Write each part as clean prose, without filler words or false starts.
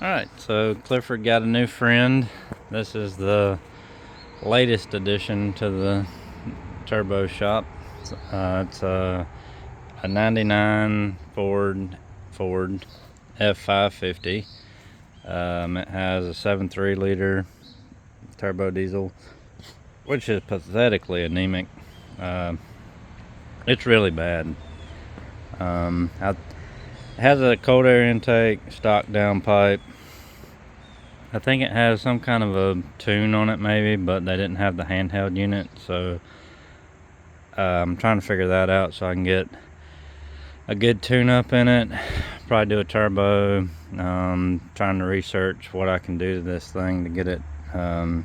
Alright, so Clifford got a new friend. This is the latest addition to the turbo shop. It's a 99 Ford F550. It has a 7.3 liter turbo diesel, which is pathetically anemic. It's really bad. It has a cold air intake, stock downpipe. I think it has some kind of a tune on it maybe, but they didn't have the handheld unit, so I'm trying to figure that out so I can get a good tune-up in it. Probably do a turbo. Trying to research what I can do to this thing to get it a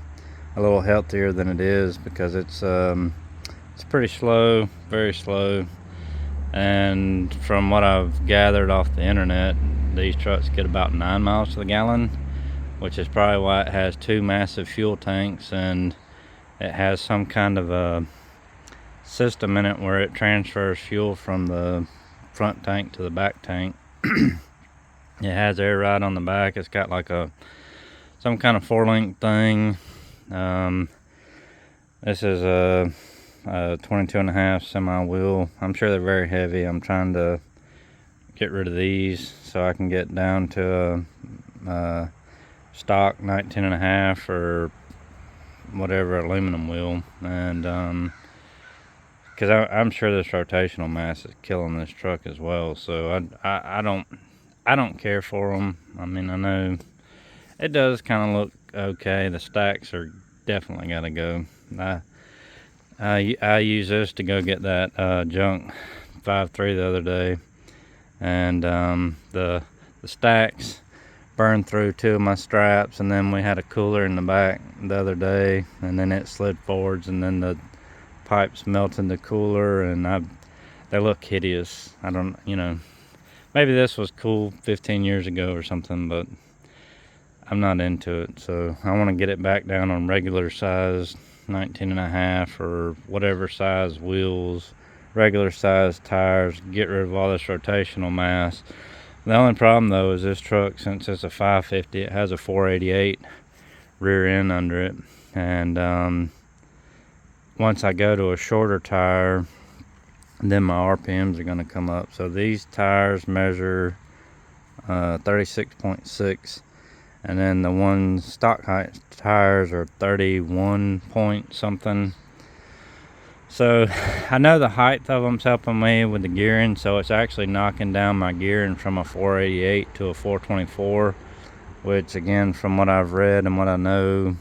little healthier than it is, because it's pretty slow, very slow. And from what I've gathered off the internet, these trucks get about 9 miles to the gallon, which is probably why it has two massive fuel tanks, and it has some kind of a system in it where it transfers fuel from the front tank to the back tank. It has air ride on the back. It's got like some kind of 4-link thing. This is a 22.5 semi wheel. I'm sure they're very heavy. I'm trying to get rid of these so I can get down to a stock 19.5 or whatever aluminum wheel, and because I'm sure this rotational mass is killing this truck as well. So I don't care for them. I mean, I know it does kind of look okay. The stacks are definitely gotta go. I use this to go get that junk 5.3 the other day, and the stacks burned through two of my straps, and then we had a cooler in the back the other day, and then it slid forwards, and then the pipes melted the cooler, and they look hideous. I don't, maybe this was cool 15 years ago or something, but I'm not into it. So I want to get it back down on regular size 19.5 or whatever size wheels, regular size tires, get rid of all this rotational mass. The only problem though is this truck, since it's a 550, it has a 488 rear end under it, and once I go to a shorter tire, then my RPMs are going to come up. So these tires measure 36.6, and then the one stock height tires are 31 point something. So I know the height of them's helping me with the gearing, so it's actually knocking down my gearing from a 488 to a 424, which again, from what I've read and what I know,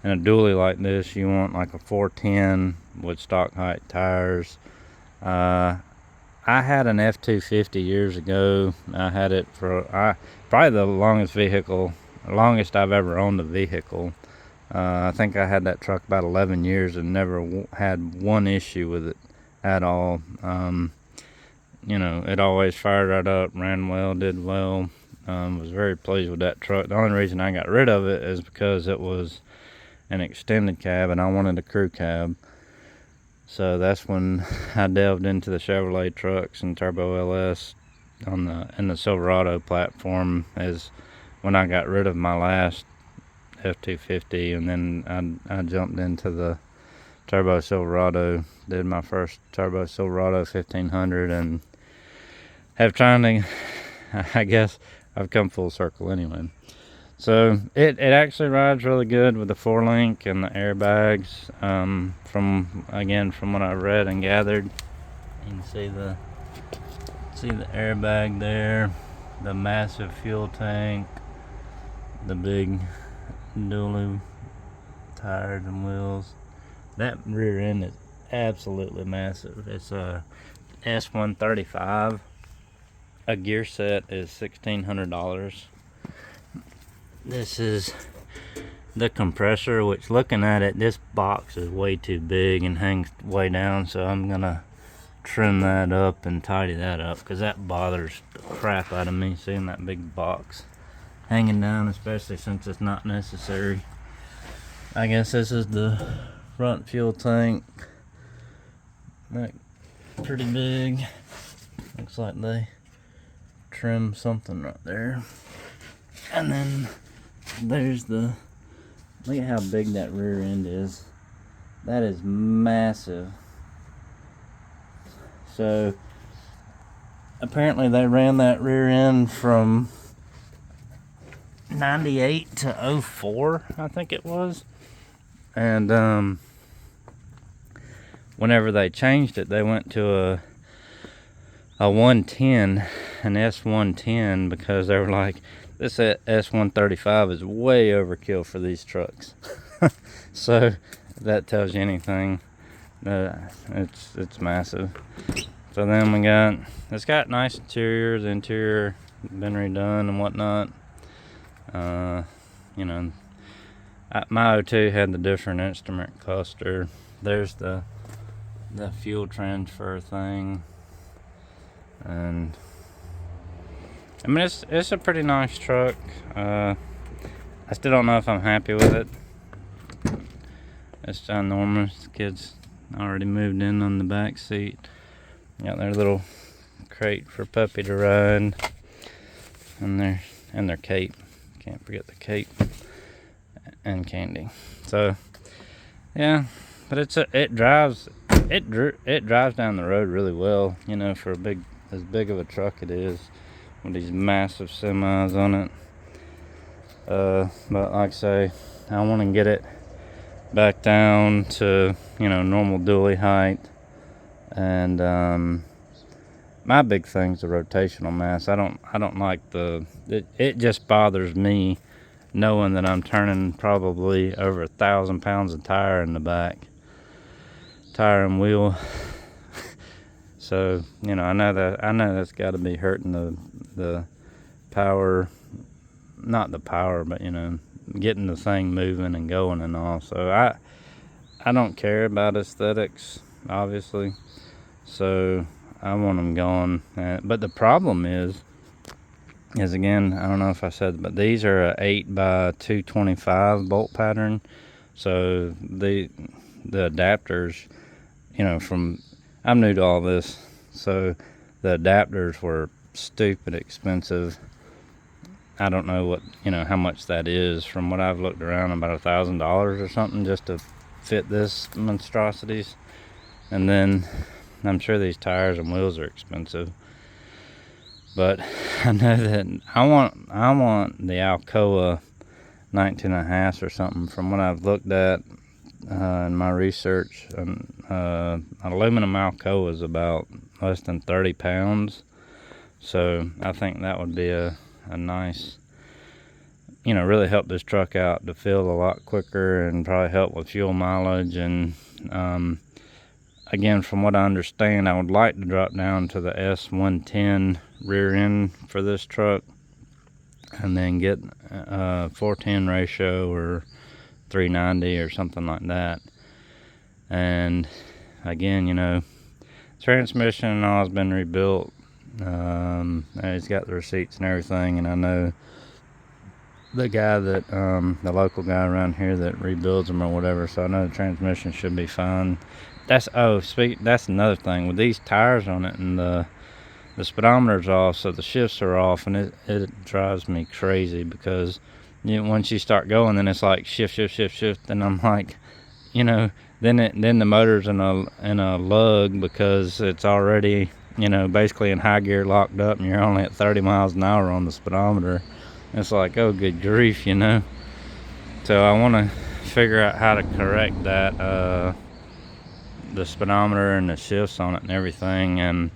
in a dually like this, you want like a 410 with stock height tires. I had an F250 years ago. I had it for probably the longest I've ever owned a vehicle. I think I had that truck about 11 years and never had one issue with it at all. It always fired right up, ran well, did well. Was very pleased with that truck. The only reason I got rid of it is because it was an extended cab and I wanted a crew cab. So that's when I delved into the Chevrolet trucks and Turbo LS in the Silverado platform, is when I got rid of my last F250, and then I jumped into the Turbo Silverado, did my first Turbo Silverado 1500, and have trying to, I guess I've come full circle anyway. So it actually rides really good with the 4-link and the airbags. From what I've read and gathered, you can see the airbag there, the massive fuel tank, the big dually tires and wheels. That rear end is absolutely massive. It's a S135. A gear set is $1,600. This is the compressor, which, looking at it, this box is way too big and hangs way down, so I'm gonna trim that up and tidy that up, because that bothers the crap out of me, seeing that big box hanging down, especially since it's not necessary. I guess this is the front fuel tank. That pretty big. Looks like they trimmed something right there. And then there's the, look at how big that rear end is. That is massive. So apparently they ran that rear end from 98 to 04, I think it was. And whenever they changed it, they went to a 110, an S110, because they were like, this S135 is way overkill for these trucks. So that tells you anything. It's massive. So then it's got nice interior. The interior been redone and whatnot. You know, my O2 had the different instrument cluster. There's the fuel transfer thing, and I mean it's a pretty nice truck. I still don't know if I'm happy with it. It's ginormous. The kids already moved in on the back seat. Got their little crate for Puppy to ride, and their cape. Can't forget the cape and Candy. So yeah, but it drives down the road really well. You know, for as big of a truck it is, with these massive semis on it. But like I say, I want to get it back down to, you know, normal dually height. And my big thing's the rotational mass. I don't like it just bothers me knowing that I'm turning probably over 1,000 pounds of tire in the back, tire and wheel. So, you know, I know that's got to be hurting the power, not the power, but, you know, getting the thing moving and going and all. So I don't care about aesthetics, obviously. So I want them going. But the problem is again, I don't know if I said, but these are a 8x225 bolt pattern. So the adapters, you know, I'm new to all this, so the adapters were stupid expensive. I don't know what, you know, how much that is. From what I've looked around, about $1,000 or something just to fit this monstrosities. And then I'm sure these tires and wheels are expensive. But I know that I want the Alcoa 19.5 or something. From what I've looked at in my research, aluminum Alcoa is about less than 30 pounds. So I think that would be a nice, you know, really help this truck out to fill a lot quicker, and probably help with fuel mileage. And again, from what I understand, I would like to drop down to the S110 rear end for this truck, and then get a 4:10 ratio or 390 or something like that. And again, you know, transmission and all has been rebuilt. He's got the receipts and everything, and I know the guy that the local guy around here that rebuilds them or whatever, so I know the transmission should be fine. That's another thing with these tires on it, and the speedometer's off, so the shifts are off, and it drives me crazy, because, you know, once you start going, then it's like shift, and I'm like, you know, then the motor's in a lug, because it's already, you know, basically in high gear, locked up, and you're only at 30 miles an hour on the speedometer. It's like, oh good grief, you know. So I want to figure out how to correct that, the speedometer and the shifts on it and everything. And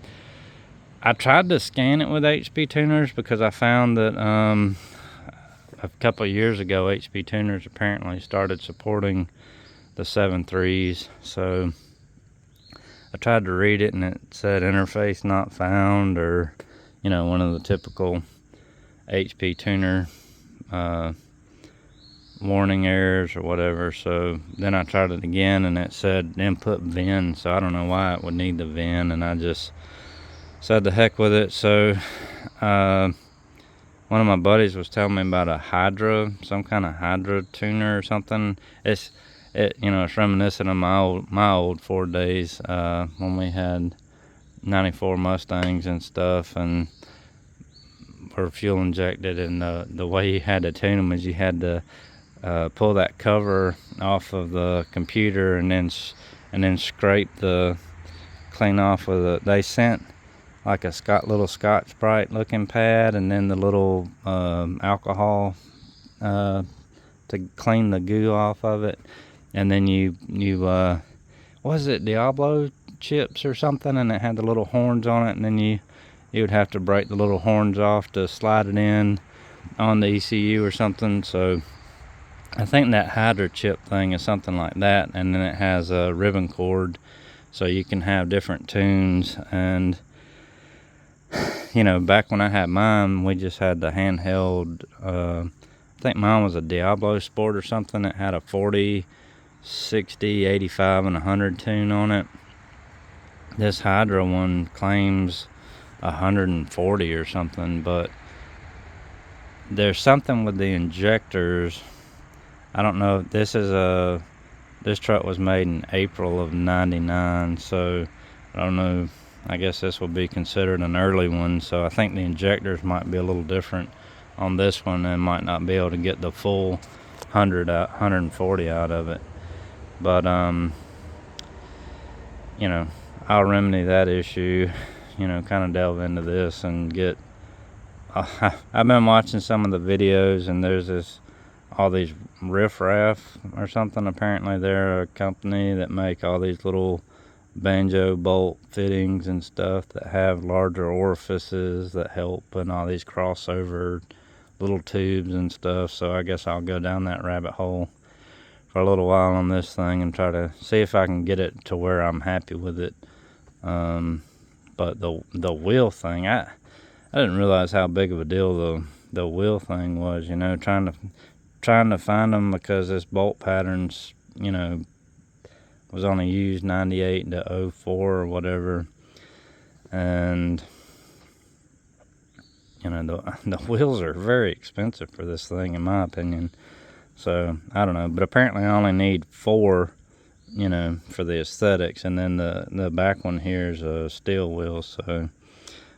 I tried to scan it with HP tuners, because I found that a couple of years ago HP tuners apparently started supporting the 7.3s. So I tried to read it, and it said interface not found, or, you know, one of the typical HP tuner warning errors or whatever. So then I tried it again, and it said input VIN. So I don't know why it would need the VIN, and I just said the heck with it. So one of my buddies was telling me about a Hydra, some kind of Hydra tuner or something. It's reminiscent of my old Ford days, when we had 94 Mustangs and stuff. And were fuel injected, and the way you had to tune them is you had to pull that cover off of the computer and then scrape the clean off with a, they sent like a little Scotch-Brite looking pad, and then the little alcohol to clean the goo off of it, and then you was it Diablo chips or something, and it had the little horns on it, and then you would have to break the little horns off to slide it in on the ECU or something. So I think that hydro chip thing is something like that, and then it has a ribbon cord, so you can have different tunes. And you know, back when I had mine, we just had the handheld, I think mine was a Diablo Sport or something. It had a 40, 60, 85, and 100 tune on it. This Hydra one claims 140 or something, but there's something with the injectors. I don't know. This truck was made in April of '99, so I don't know. I guess this will be considered an early one, so I think the injectors might be a little different on this one and might not be able to get the full 140 out of it. But you know, I'll remedy that issue, you know, kind of delve into this and get I've been watching some of the videos, and there's all these Riff Raff or something. Apparently they're a company that make all these little banjo bolt fittings and stuff that have larger orifices that help, and all these crossover little tubes and stuff. So I guess I'll go down that rabbit hole for a little while on this thing and try to see if I can get it to where I'm happy with it. But the wheel thing, I didn't realize how big of a deal the wheel thing was, you know, trying to find them, because this bolt patterns, you know, was only used 98 to 04 or whatever, and you know, the wheels are very expensive for this thing, in my opinion. So I don't know, but apparently I only need 4, you know, for the aesthetics, and then the back one here is a steel wheel. So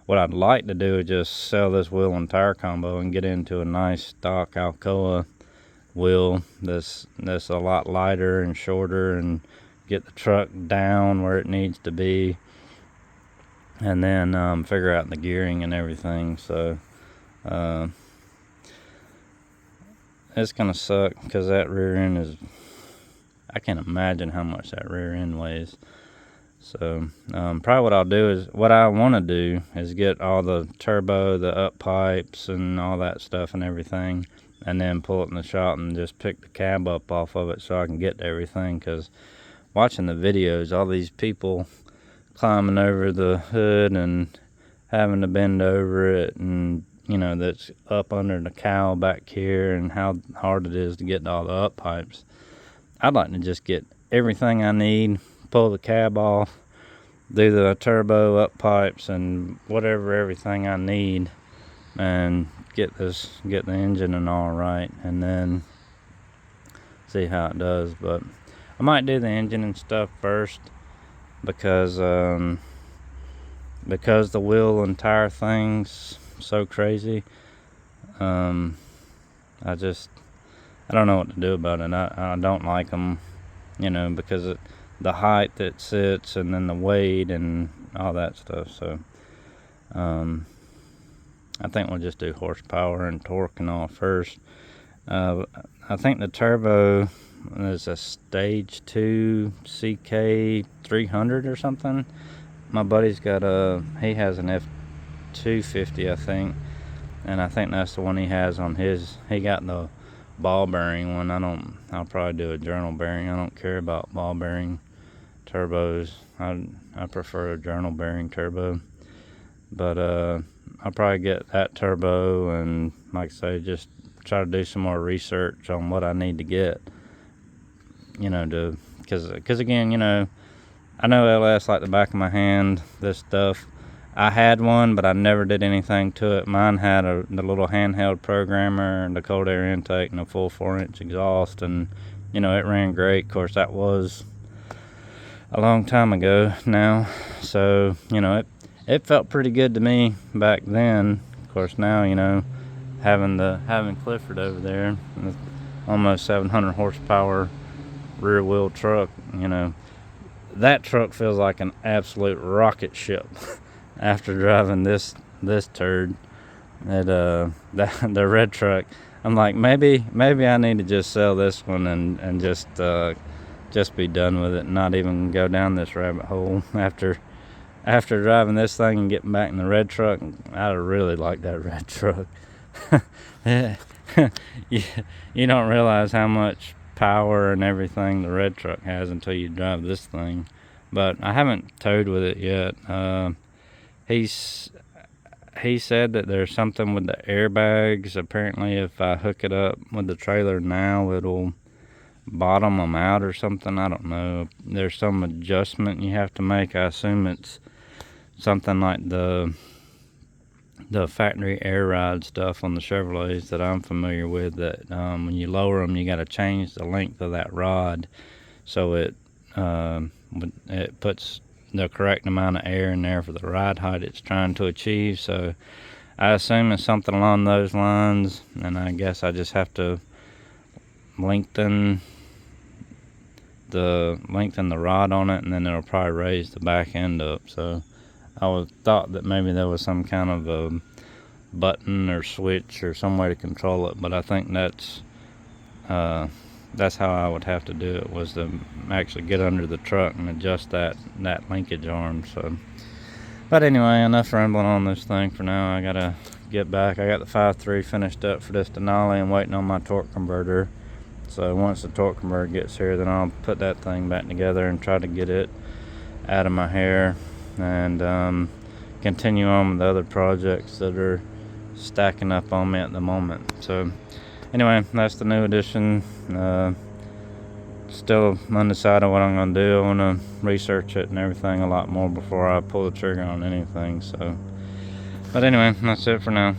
what I'd like to do is just sell this wheel and tire combo and get into a nice stock Alcoa wheel that's a lot lighter and shorter, and get the truck down where it needs to be, and then figure out the gearing and everything. So it's gonna suck, because that rear end is, I can't imagine how much that rear end weighs. So probably what I want to do is get all the turbo, the up pipes, and all that stuff and everything, and then pull it in the shop and just pick the cab up off of it so I can get to everything. Because watching the videos, all these people climbing over the hood and having to bend over it, and you know, that's up under the cowl back here, and how hard it is to get to all the up pipes. I'd like to just get everything I need, pull the cab off, do the turbo, up pipes, and whatever, everything I need, and get the engine and all right, and then see how it does. But I might do the engine and stuff first, because the wheel and tire thing's so crazy. I don't know what to do about it. I don't like them, you know, because the height that sits, and then the weight and all that stuff. So I think we'll just do horsepower and torque and all first. I think the turbo is a stage 2 CK 300 or something. My buddy's got he has an F550, I think, and I think that's the one he has on his. He got the ball bearing one. I'll probably do a journal bearing. I don't care about ball bearing turbos. I prefer a journal bearing turbo. But I'll probably get that turbo, and like I say, just try to do some more research on what I need to get, you know, because again, you know, I know LS like the back of my hand, this stuff. I had one, but I never did anything to it. Mine had the little handheld programmer, and the cold air intake, and a full 4-inch exhaust, and you know, it ran great. Of course, that was a long time ago now, so you know, it felt pretty good to me back then. Of course, now, you know, having Clifford over there, almost 700 horsepower rear wheel truck, you know, that truck feels like an absolute rocket ship after driving this turd. The red truck, I'm like, maybe I need to just sell this one and just be done with it and not even go down this rabbit hole. After driving this thing and getting back in the red truck, I really like that red truck. You don't realize how much power and everything the red truck has until you drive this thing. But I haven't towed with it yet. He said that there's something with the airbags. Apparently if I hook it up with the trailer now, it'll bottom them out or something. I don't know. There's some adjustment you have to make. I assume it's something like the factory air ride stuff on the Chevrolets that I'm familiar with, that when you lower them, you got to change the length of that rod so it puts the correct amount of air in there for the ride height it's trying to achieve. So I assume it's something along those lines, and I guess I just have to lengthen the rod on it, and then it'll probably raise the back end up. So I thought that maybe there was some kind of a button or switch or some way to control it, but I think that's how I would have to do it, was to actually get under the truck and adjust that linkage arm. So, but anyway, enough rambling on this thing for now. I gotta get back. I got the 5.3 finished up for this Denali and waiting on my torque converter. So once the torque converter gets here, then I'll put that thing back together and try to get it out of my hair, and continue on with the other projects that are stacking up on me at the moment. So anyway, that's the new edition. Still undecided what I'm going to do. I want to research it and everything a lot more before I pull the trigger on anything. So, but anyway, that's it for now.